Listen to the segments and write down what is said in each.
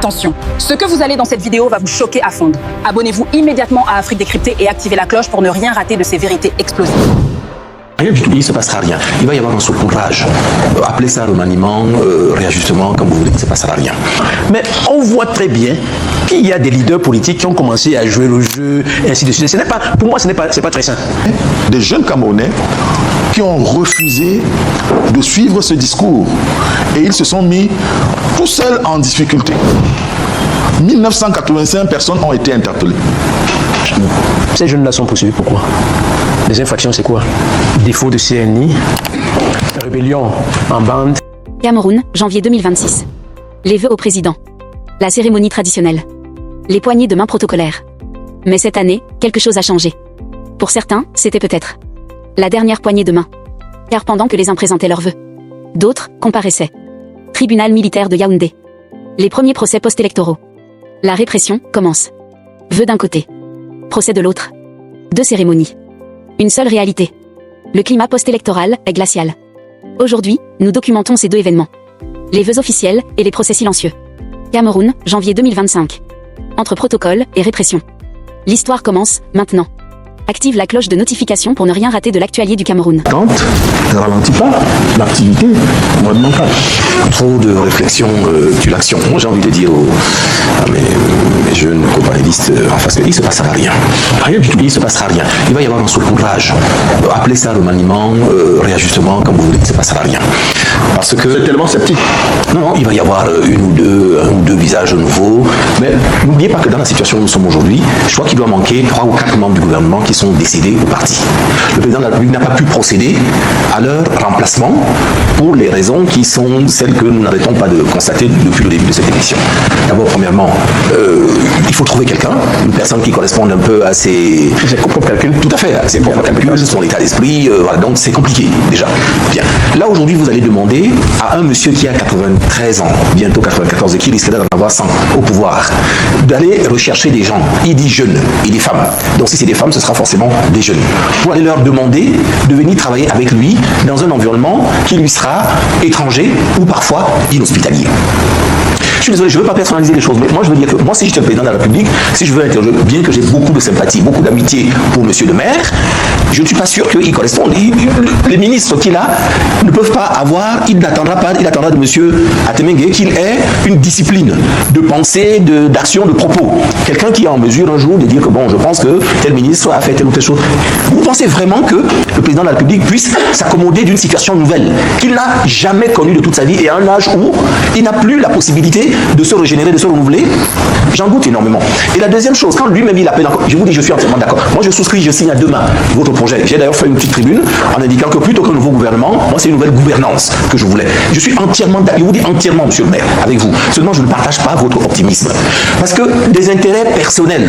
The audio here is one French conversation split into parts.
Attention, ce que vous allez dans cette vidéo va vous choquer à fond. Abonnez-vous immédiatement à Afrique Décryptée et activez la cloche pour ne rien rater de ces vérités explosives. Rien du tout, il ne se passera rien. Il va y avoir un saupoudrage. Appelez ça remaniement, réajustement, comme vous voulez, il ne se passera rien. Mais on voit très bien qu'il y a des leaders politiques qui ont commencé à jouer le jeu, et ainsi de suite. Pour moi, ce n'est pas très sain. Des jeunes Camerounais qui ont refusé de suivre ce discours. Et ils se sont mis tout seuls en difficulté. 1985 personnes ont été interpellées. Ces jeunes-là sont poursuivis pourquoi? Les infractions, c'est quoi? Défaut de CNI, rébellion en bande. Cameroun, janvier 2026. Les vœux au président. La cérémonie traditionnelle. Les poignées de main protocolaires. Mais cette année, quelque chose a changé. Pour certains, c'était peut-être la dernière poignée de main. Car pendant que les uns présentaient leurs vœux, d'autres comparaissaient. Tribunal militaire de Yaoundé. Les premiers procès post-électoraux. La répression commence. Vœux d'un côté. Procès de l'autre. Deux cérémonies. Une seule réalité. Le climat post-électoral est glacial. Aujourd'hui, nous documentons ces deux événements. Les vœux officiels et les procès silencieux. Cameroun, janvier 2025. Entre protocole et répression. L'histoire commence maintenant. Active la cloche de notification pour ne rien rater de l'actualité du Cameroun. Quand ne ralentit pas l'activité gouvernementale. Trop de réflexion tue l'action. Moi, j'ai envie de dire à mes jeunes companélistes en face, il ne se passera rien. Rien du tout, il ne se passera rien. Il va y avoir un saupoudrage. Appelez ça remaniement, réajustement, comme vous voulez, il ne se passera rien. Parce que C'est tellement sceptique. non, il va y avoir un ou deux visages nouveaux. Mais n'oubliez pas que dans la situation où nous sommes aujourd'hui, je crois qu'il doit manquer 3 ou 4 membres du gouvernement qui sont décédés au parti. Le président de la République n'a pas pu procéder à leur remplacement pour les raisons qui sont celles que nous n'arrêtons pas de constater depuis le début de cette émission. D'abord, premièrement, il faut trouver quelqu'un, une personne qui corresponde un peu à ses propres calculs. Tout à fait, à ses propres calculs, son état d'esprit. Voilà, donc c'est compliqué déjà. Bien. Là, aujourd'hui, vous allez demander à un monsieur qui a 93 ans, bientôt 94, et qui risque d'en avoir 100 au pouvoir, d'aller rechercher des gens. Il dit jeunes et des femmes. Donc si c'est des femmes, ce sera forcément des jeunes. Pour aller leur demander de venir travailler avec lui dans un environnement qui lui sera étranger ou parfois inhospitalier. Je suis désolé, je ne veux pas personnaliser les choses, mais moi je veux dire que moi si j'étais le président de la République, si je veux interroger, bien que j'ai beaucoup de sympathie, beaucoup d'amitié pour monsieur le maire, je ne suis pas sûr qu'il corresponde. Les ministres qu'il a ne peuvent pas avoir, il n'attendra pas, il attendra de monsieur Atemengue qu'il ait une discipline de pensée, d'action, de propos. Quelqu'un qui est en mesure un jour de dire que bon, je pense que tel ministre a fait telle ou telle chose. Vous pensez vraiment que le président de la République puisse s'accommoder d'une situation nouvelle qu'il n'a jamais connue de toute sa vie et à un âge où il n'a plus la possibilité de se régénérer, de se renouveler? J'en doute énormément. Et la deuxième chose, quand lui-même il appelle encore, je vous dis, je suis entièrement d'accord. Moi je souscris, je signe à demain votre projet. J'ai d'ailleurs fait une petite tribune en indiquant que plutôt qu'un nouveau gouvernement, moi c'est une nouvelle gouvernance que je voulais. Je suis entièrement d'accord, je vous dis entièrement, monsieur le maire, avec vous. Seulement je ne partage pas votre optimisme. Parce que des intérêts personnels,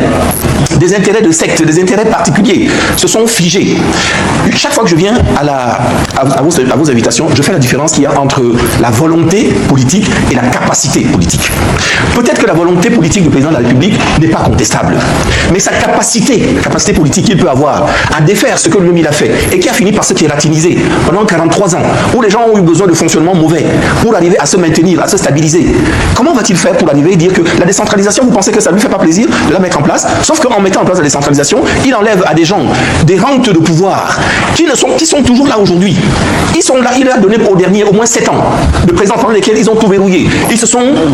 des intérêts de secte, des intérêts particuliers se sont figés. Chaque fois que je viens à vos invitations, je fais la différence qu'il y a entre la volonté politique et la capacité politique. Peut-être que la volonté politique du président de la République n'est pas contestable, mais sa capacité politique qu'il peut avoir à défaire ce que lui-même a fait et qui a fini par se kératiniser pendant 43 ans, où les gens ont eu besoin de fonctionnement mauvais pour arriver à se maintenir, à se stabiliser. Comment va-t-il faire pour arriver et dire que la décentralisation, vous pensez que ça ne lui fait pas plaisir de la mettre en place? Sauf qu'en mettant en place la décentralisation, il enlève à des gens des rentes de pouvoir qui sont toujours là aujourd'hui. Ils sont là, il a donné au dernier au moins 7 ans de présence pendant lesquels ils ont tout verrouillé. Ils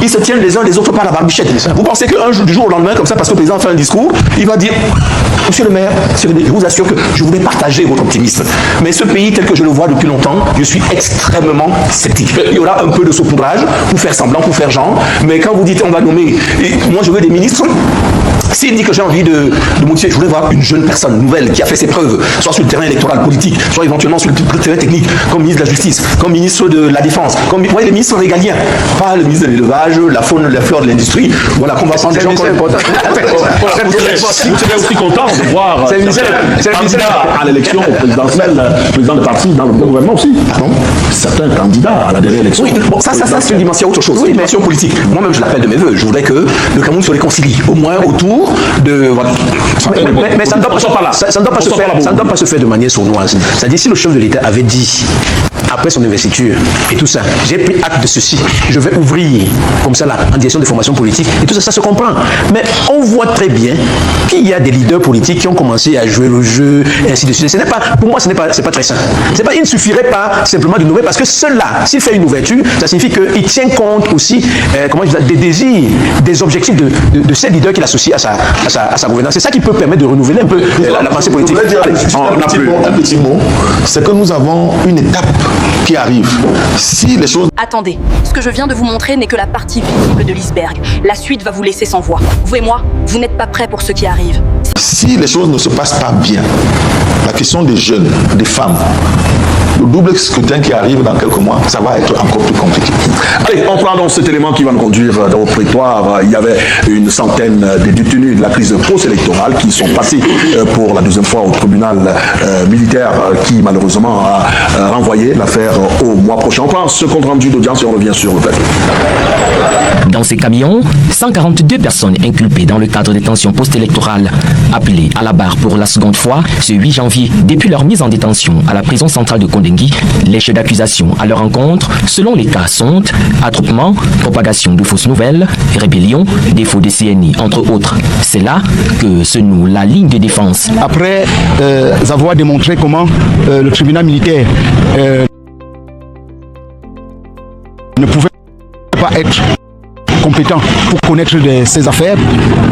se tiennent les uns les autres par la barbichette. Vous pensez qu'un jour, du jour au lendemain, comme ça, parce que le président fait un discours, il va dire, monsieur le maire, je vous assure que je voulais partager votre optimisme. Mais ce pays, tel que je le vois depuis longtemps, je suis extrêmement sceptique. Il y aura un peu de saupoudrage pour faire semblant, pour faire genre. Mais quand vous dites, on va nommer, moi je veux des ministres, s'il dit que j'ai envie de modifier, je voulais voir une jeune personne nouvelle qui a fait ses preuves, soit sur le terrain électoral politique, soit éventuellement sur le terrain technique, comme ministre de la Justice, comme ministre de la Défense, comme les ministres régaliens, pas le ministre de l'élevage, la faune, la fleur de l'industrie. Voilà, qu'on va prendre des gens comme... Vous serez aussi content de voir candidat à l'élection présidentielle, président de parti dans le gouvernement aussi. Pardon? Certains candidats à la dernière élection. Oui, bon, ça c'est une dimension autre chose, une dimension politique. Moi-même, je l'appelle de mes voeux. Je voudrais que le Cameroun se réconcilie, au moins autour de... Voilà. Mais ça ne doit pas se faire de manière sournoise. C'est-à-dire, si le chef de l'État avait dit après son investiture et tout ça. J'ai pris acte de ceci. Je vais ouvrir comme ça là, en direction des formations politiques et tout ça, ça se comprend. Mais on voit très bien qu'il y a des leaders politiques qui ont commencé à jouer le jeu et ainsi de suite. Ce n'est pas, pour moi, c'est pas très sain. Il ne suffirait pas simplement de nouvelles parce que cela, s'il fait une ouverture, ça signifie qu'il tient compte aussi des désirs, des objectifs de ces leaders qu'il associe à sa gouvernance. C'est ça qui peut permettre de renouveler un peu la pensée politique. Un petit mot, c'est que nous avons une étape qui arrive. Si les choses... Attendez, ce que je viens de vous montrer n'est que la partie visible de l'iceberg. La suite va vous laisser sans voix. Vous et moi, vous n'êtes pas prêts pour ce qui arrive. Si les choses ne se passent pas bien, la question des jeunes, des femmes, le double scrutin qui arrive dans quelques mois, ça va être encore plus compliqué. Allez, on prend donc cet élément qui va nous conduire au prétoire. Il y avait une centaine de détenus de la crise post-électorale qui sont passés pour la deuxième fois au tribunal militaire qui malheureusement a renvoyé l'affaire au mois prochain. On prend ce compte rendu d'audience et on revient sur le plateau. Dans ces camions, 142 personnes inculpées dans le cadre des tensions post-électorales, appelées à la barre pour la seconde fois ce 8 janvier. Depuis leur mise en détention à la prison centrale de Kondengui, les chefs d'accusation à leur encontre, selon les cas, sont attroupement, propagation de fausses nouvelles, rébellion, défaut de CNI, entre autres. C'est là que se noue la ligne de défense. Après avoir démontré comment le tribunal militaire ne pouvait pas être compétent pour connaître ces affaires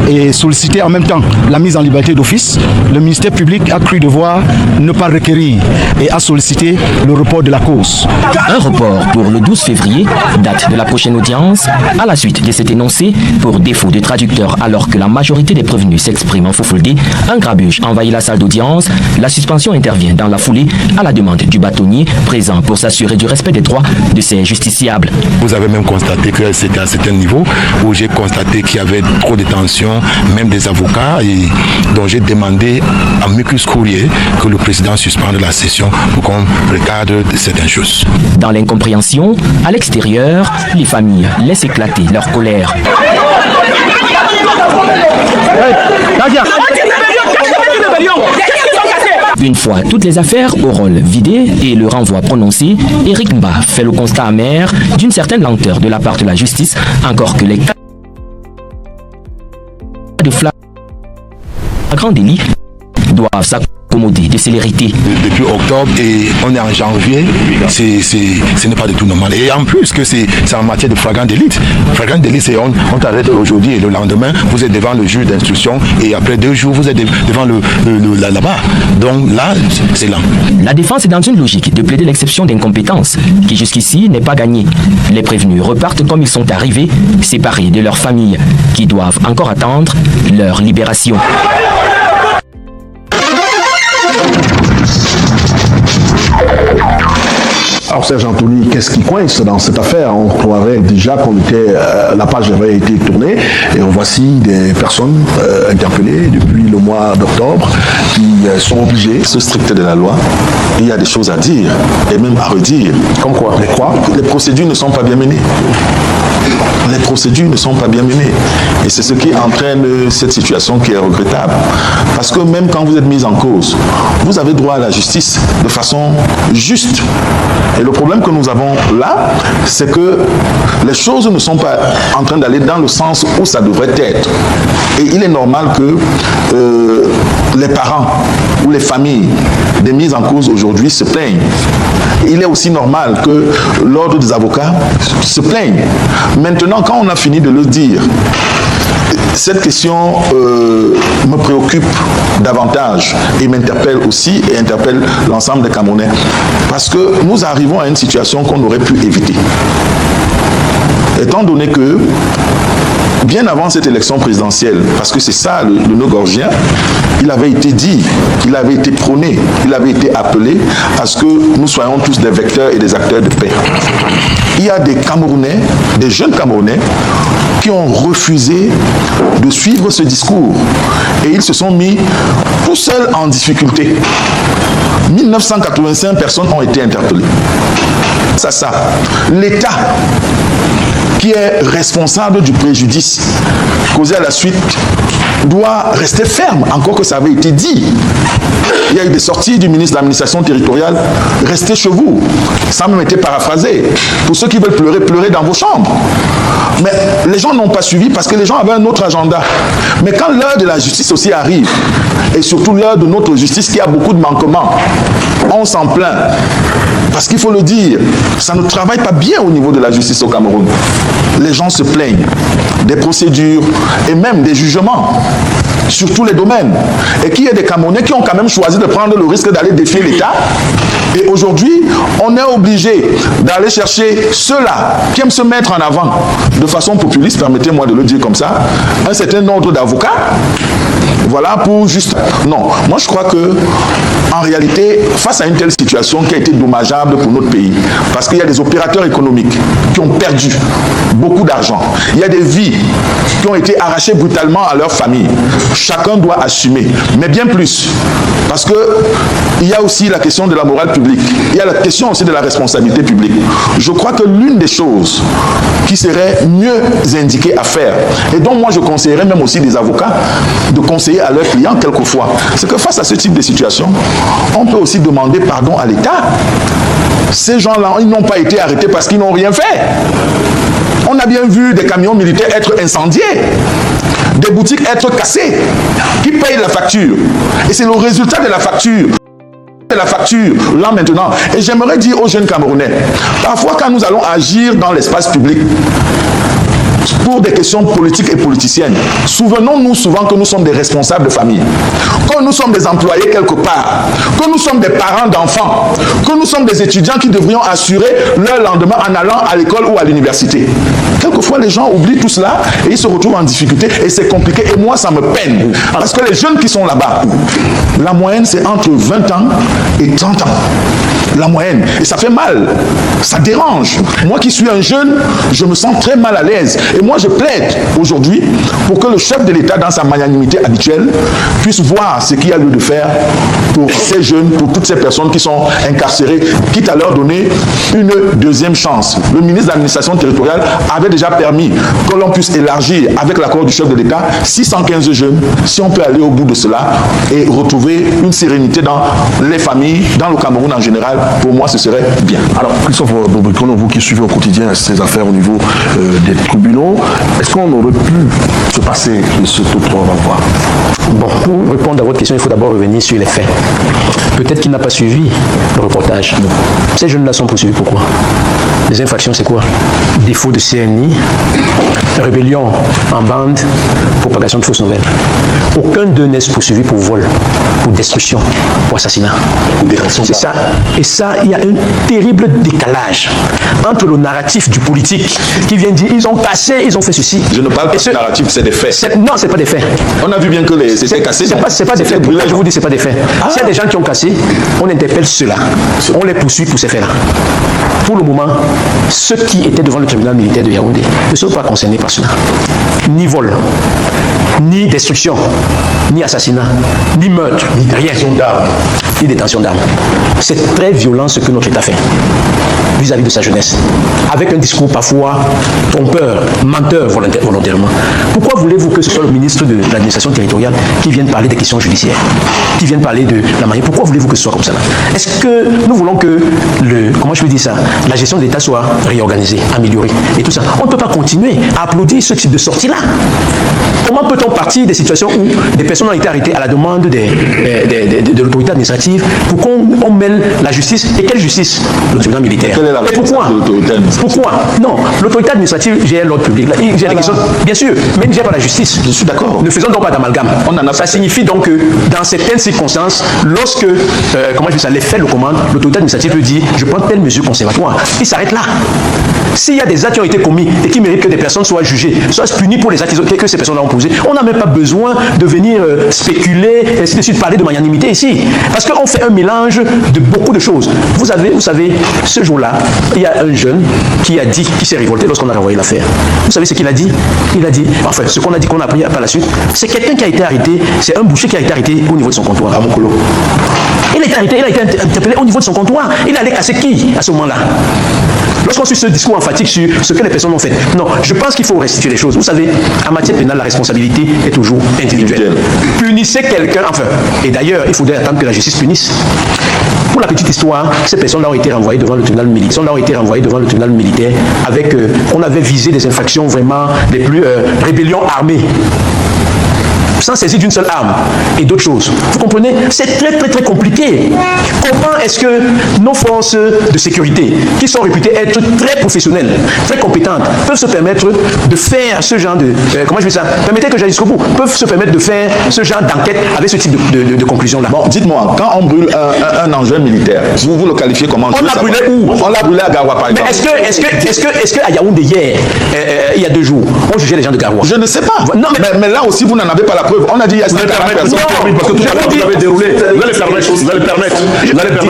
et solliciter en même temps la mise en liberté d'office, le ministère public a cru devoir ne pas requérir et a sollicité le report de la cause. Un report pour le 12 février, date de la prochaine audience, à la suite de cet énoncé, pour défaut de traducteur alors que la majorité des prévenus s'expriment en faux-foldé, un grabuge envahit la salle d'audience, la suspension intervient dans la foulée à la demande du bâtonnier présent pour s'assurer du respect des droits de ses justiciables. Vous avez même constaté que c'était à un certain niveau où j'ai constaté qu'il y avait trop de tensions, même des avocats, et dont j'ai demandé à Mucus Courrier que le président suspende la session pour qu'on regarde certaines choses. Dans l'incompréhension, à l'extérieur, les familles laissent éclater leur colère. Une fois toutes les affaires au rôle vidé et le renvoi prononcé, Éric Mba fait le constat amer d'une certaine lenteur de la part de la justice, encore que les cas de flagrant délit doivent s'accommoder de célérité. Depuis octobre et on est en janvier, ce n'est pas du tout normal. Et en plus que c'est en matière de flagrant délit. Flagrant délit, c'est on t'arrête aujourd'hui et le lendemain, vous êtes devant le juge d'instruction et après 2 jours, vous êtes devant là-bas. Donc là, c'est lent. La défense est dans une logique de plaider l'exception d'incompétence qui jusqu'ici n'est pas gagnée. Les prévenus repartent comme ils sont arrivés, séparés de leurs familles qui doivent encore attendre leur libération. Alors Serge Anthony, qu'est-ce qui coince dans cette affaire? On croirait déjà la page avait été tournée et voici des personnes interpellées depuis le mois d'octobre qui sont obligées de se stricter de la loi. Il y a des choses à dire et même à redire. Comme quoi? Les procédures ne sont pas bien menées. Les procédures ne sont pas bien menées. Et c'est ce qui entraîne cette situation qui est regrettable. Parce que même quand vous êtes mis en cause, vous avez droit à la justice de façon juste. Et le problème que nous avons là, c'est que les choses ne sont pas en train d'aller dans le sens où ça devrait être. Et il est normal que les parents ou les familles des mises en cause aujourd'hui se plaignent. Il est aussi normal que l'ordre des avocats se plaigne. Maintenant, quand on a fini de le dire, cette question me préoccupe davantage et m'interpelle aussi et interpelle l'ensemble des Camerounais. Parce que nous arrivons à une situation qu'on aurait pu éviter. Étant donné que, bien avant cette élection présidentielle, parce que c'est ça le nœud gorgien, il avait été dit, il avait été prôné, il avait été appelé à ce que nous soyons tous des vecteurs et des acteurs de paix. Il y a des Camerounais, des jeunes Camerounais, qui ont refusé de suivre ce discours. Et ils se sont mis tout seuls en difficulté. 1985 personnes ont été interpellées. Ça. L'État qui est responsable du préjudice causé à la suite doit rester ferme, encore que ça avait été dit. Il y a eu des sorties du ministre de l'administration territoriale, restez chez vous. Ça m'a été paraphrasé. Pour ceux qui veulent pleurer, pleurez dans vos chambres. Mais les gens n'ont pas suivi parce que les gens avaient un autre agenda. Mais quand l'heure de la justice aussi arrive, et surtout l'heure de notre justice qui a beaucoup de manquements, on s'en plaint. Parce qu'il faut le dire, ça ne travaille pas bien au niveau de la justice au Cameroun. Les gens se plaignent des procédures et même des jugements sur tous les domaines. Et qu'il y a des Camerounais qui ont quand même choisi de prendre le risque d'aller défier l'État. Et aujourd'hui, on est obligé d'aller chercher ceux-là qui aiment se mettre en avant de façon populiste, permettez-moi de le dire comme ça, un certain ordre d'avocats. Voilà, pour juste... Non, moi je crois que, en réalité, face à une telle situation qui a été dommageable pour notre pays, parce qu'il y a des opérateurs économiques qui ont perdu beaucoup d'argent, il y a des vies qui ont été arrachées brutalement à leur famille, chacun doit assumer, mais bien plus, parce que il y a aussi la question de la morale publique, il y a la question aussi de la responsabilité publique. Je crois que l'une des choses qui serait mieux indiquée à faire, et dont moi je conseillerais même aussi des avocats de conseiller à leurs clients quelquefois, c'est que face à ce type de situation, on peut aussi demander pardon à l'État. Ces gens-là, ils n'ont pas été arrêtés parce qu'ils n'ont rien fait. On a bien vu des camions militaires être incendiés, des boutiques être cassées. Qui paye la facture? Et c'est le résultat de la facture. Là maintenant. Et j'aimerais dire aux jeunes Camerounais, parfois quand nous allons agir dans l'espace public, pour des questions politiques et politiciennes, souvenons-nous souvent que nous sommes des responsables de famille, que nous sommes des employés quelque part, que nous sommes des parents d'enfants, que nous sommes des étudiants qui devrions assurer leur lendemain en allant à l'école ou à l'université. Quelquefois, les gens oublient tout cela et ils se retrouvent en difficulté et c'est compliqué. Et moi, ça me peine. Parce que les jeunes qui sont là-bas, la moyenne, c'est entre 20 ans et 30 ans. La moyenne. Et ça fait mal. Ça dérange. Moi qui suis un jeune, je me sens très mal à l'aise. Et moi, je plaide aujourd'hui pour que le chef de l'État, dans sa magnanimité habituelle, puisse voir ce qu'il y a lieu de faire pour ces jeunes, pour toutes ces personnes qui sont incarcérées, quitte à leur donner une deuxième chance. Le ministre de l'administration territoriale avait déjà permis que l'on puisse élargir, avec l'accord du chef de l'État, 615 jeunes, si on peut aller au bout de cela et retrouver une sérénité dans les familles, dans le Cameroun en général, pour moi, ce serait bien. Alors, Christophe Bobrikon, vous qui suivez au quotidien ces affaires au niveau des tribunaux, est-ce qu'on aurait pu se passer de ce taux 3, on va voir? Bon, pour répondre à votre question, il faut d'abord revenir sur les faits. Peut-être qu'il n'a pas suivi le reportage. Ces jeunes-là sont poursuivis pourquoi? Les infractions, c'est quoi? Défaut de CNI, rébellion en bande, propagation de fausses nouvelles. Aucun d'eux n'est poursuivi pour vol, pour destruction, pour assassinat. C'est ça. Et ça, il y a un terrible décalage entre le narratif du politique qui vient dire ils ont cassé, ils ont fait ceci. Je ne parle pas de narratif, c'est des faits. Non, c'est pas des faits. On a vu bien que c'était cassé. C'est pas des faits. Je vous dis, c'est pas des faits. S'il y a des gens qui ont cassé, on interpelle ceux-là. On les poursuit pour ces faits-là. Pour le moment, ceux qui étaient devant le tribunal militaire de Yaoundé ne sont pas concernés par cela. Ni vol, ni destruction, ni assassinat, ni meurtre, ni rien. Ni détention d'armes. C'est très violent ce que notre État fait vis-à-vis de sa jeunesse, avec un discours parfois trompeur, menteur volontairement. Pourquoi voulez-vous que ce soit le ministre de l'administration territoriale qui vienne parler des questions judiciaires, qui vienne parler de la manière? Pourquoi voulez-vous que ce soit comme ça? Est-ce que nous voulons que la gestion de l'État soit réorganisée, améliorée et tout ça? On ne peut pas continuer à applaudir ce type de sortie-là. Comment peut-on partir des situations où des personnes ont été arrêtées à la demande de l'autorité administrative pour qu'on mêle la justice? Et quelle justice? Le tribunal militaire. Et pourquoi? Non, l'autorité administrative gère l'ordre public. Il gère les questions, bien sûr, mais il ne gère pas la justice. Je suis d'accord. Ne faisons donc pas d'amalgame. Ça signifie donc que dans certaines circonstances, lorsque les faits le commandent, l'autorité administrative peut dire je prends telle mesure conservatoire. Il s'arrête là. S'il y a des actes qui ont été commis et qui méritent que des personnes soient jugées, soient punies pour les actes que ces personnes ont posés, on n'a même pas besoin de venir spéculer, et ainsi de suite, parler de magnanimité ici. Parce qu'on fait un mélange de beaucoup de choses. Vous savez, ce jour-là, il y a un jeune qui s'est révolté lorsqu'on a renvoyé l'affaire. Vous savez ce qu'il a dit? Il a dit, enfin, ce qu'on a dit, qu'on a appris par la suite, c'est quelqu'un qui a été arrêté, c'est un boucher qui a été arrêté au niveau de son comptoir, à Mokolo. Il a été arrêté, il a été interpellé au niveau de son comptoir. Il allait casser qui à ce moment-là? Lorsqu'on suit ce discours emphatique sur ce que les personnes ont fait. Non, je pense qu'il faut restituer les choses. Vous savez, en matière pénale, la responsabilité est toujours individuelle. Punissez quelqu'un, enfin, et d'ailleurs, il faudrait attendre que la justice punisse. Pour la petite histoire, ces personnes-là ont été renvoyées devant le tribunal militaire. Ont été renvoyées devant le tribunal militaire avec, on avait visé des infractions vraiment les plus rébellions armées, sans saisir d'une seule arme et d'autres choses. Vous comprenez? C'est très compliqué. Comment est-ce que nos forces de sécurité, qui sont réputées être très professionnelles, très compétentes, peuvent se permettre de faire ce genre de... comment je fais ça? Permettez que j'aille jusqu'au bout. Peuvent se permettre de faire ce genre d'enquête avec ce type de conclusion-là. Bon, dites-moi, quand on brûle un engin militaire, vous le qualifiez comment? On l'a brûlé où? On l'a brûlé à Garoua, par exemple. Mais est-ce qu'à Yaoundé hier, il y a 2 jours, on jugeait les gens de Garoua? Je ne sais pas. Non, mais là aussi, vous n'en avez pas la preuve. On a dit il y a 140 personnes. Parce que tout à l'heure, vous avez déroulé. Vous allez permettre.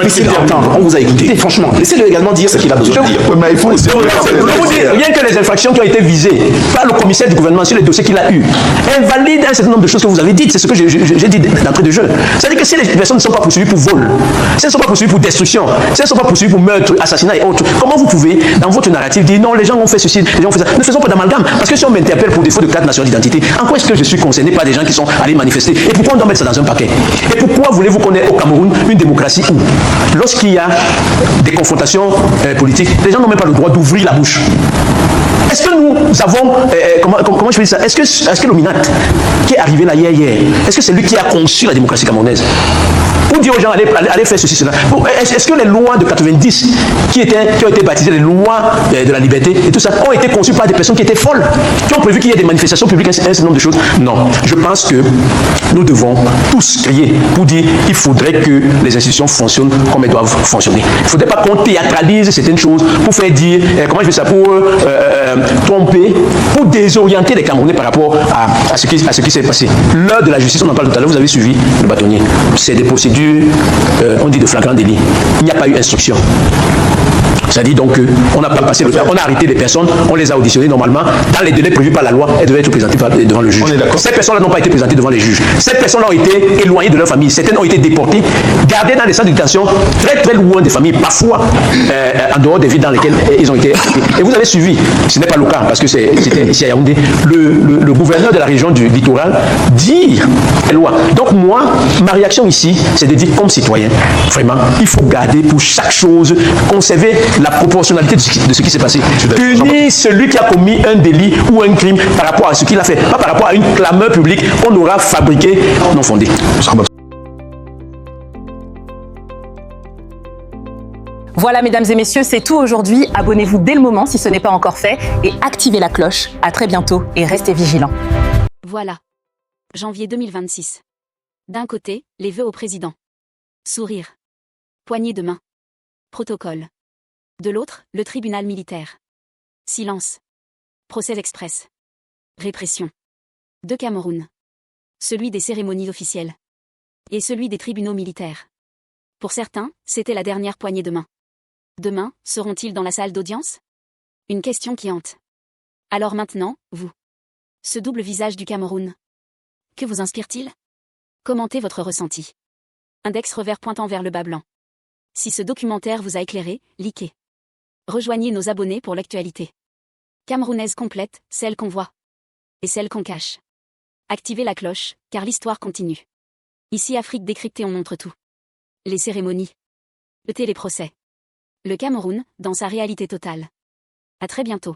Difficile d'entendre. On vous a écouté. Franchement, laissez-le également dire ce qu'il a besoin de dire. Mais il faut aussi. Rien que les infractions qui ont été visées par le commissaire du gouvernement sur les dossiers qu'il a eus invalident un certain nombre de choses que vous avez dites. C'est ce que j'ai dit d'entrée de jeu. C'est-à-dire que si les personnes ne sont pas poursuivies pour vol, si elles ne sont pas poursuivies pour destruction, si elles ne sont pas poursuivies pour meurtre, assassinat et autres, comment vous pouvez, dans votre narrative, dire non, les gens ont fait ceci, les gens ont fait ça? Ne faisons pas d'amalgame. Parce que si on m'interpelle pour défaut de carte nationale d'identité, en quoi est-ce que je suis concerné par des gens qui sont allés manifester? Et pourquoi on doit mettre ça dans un paquet? Et pourquoi voulez-vous qu'on ait au Cameroun une démocratie où, lorsqu'il y a des confrontations politiques, les gens n'ont même pas le droit d'ouvrir la bouche? Est-ce que nous avons, comment je peux dire ça? Est-ce que l'Ominat, qui est arrivé là hier, est-ce que c'est lui qui a conçu la démocratie camerounaise? Pour dire aux gens, allez faire ceci, cela. Est-ce que les lois de 90, qui ont été baptisées les lois de la liberté et tout ça, ont été conçues par des personnes qui étaient folles, qui ont prévu qu'il y ait des manifestations publiques, un certain nombre de choses? Non. Je pense que nous devons tous crier pour dire qu'il faudrait que les institutions fonctionnent comme elles doivent fonctionner. Il ne faudrait pas qu'on théâtralise certaines choses pour faire dire, comment je fais ça, pour tromper, pour désorienter les Camerounais par rapport à ce qui s'est passé. L'heure de la justice, on en parle tout à l'heure, vous avez suivi le bâtonnier. C'est des procédures, on dit de flagrant délit. Il n'y a pas eu instruction. Ça dit donc qu'on n'a pas passé le temps, on a arrêté les personnes, on les a auditionnées normalement, dans les délais prévus par la loi, elles devaient être présentées devant le juge. Ces personnes-là n'ont pas été présentées devant les juges. Ces personnes-là ont été éloignées de leur famille, certaines ont été déportées, gardées dans des centres de détention très loin des familles, parfois en dehors des villes dans lesquelles ils ont été arrêtés. Et vous avez suivi, ce n'est pas le cas, parce que c'était ici à Yaoundé, le gouverneur de la région du littoral dire loi. Donc moi, ma réaction ici, c'est de dire comme citoyen, vraiment, il faut garder pour chaque chose, conserver la proportionnalité de ce qui s'est passé. Punir celui qui a commis un délit ou un crime par rapport à ce qu'il a fait, pas par rapport à une clameur publique qu'on aura fabriquée non fondée. Voilà, mesdames et messieurs, c'est tout aujourd'hui. Abonnez-vous dès le moment si ce n'est pas encore fait et activez la cloche. À très bientôt et restez vigilants. Voilà. Janvier 2026. D'un côté, les vœux au président. Sourire. Poignée de main. Protocole. De l'autre, le tribunal militaire. Silence. Procès express. Répression. De Cameroun. Celui des cérémonies officielles. Et celui des tribunaux militaires. Pour certains, c'était la dernière poignée de main. Demain, seront-ils dans la salle d'audience? Une question qui hante. Alors maintenant, vous. Ce double visage du Cameroun. Que vous inspire-t-il? Commentez votre ressenti. Index revers pointant vers le bas blanc. Si ce documentaire vous a éclairé, likez. Rejoignez nos abonnés pour l'actualité. Camerounaise complète, celle qu'on voit. Et celle qu'on cache. Activez la cloche, car l'histoire continue. Ici Afrique décryptée, on montre tout. Les cérémonies. Les procès. Le Cameroun, dans sa réalité totale. À très bientôt.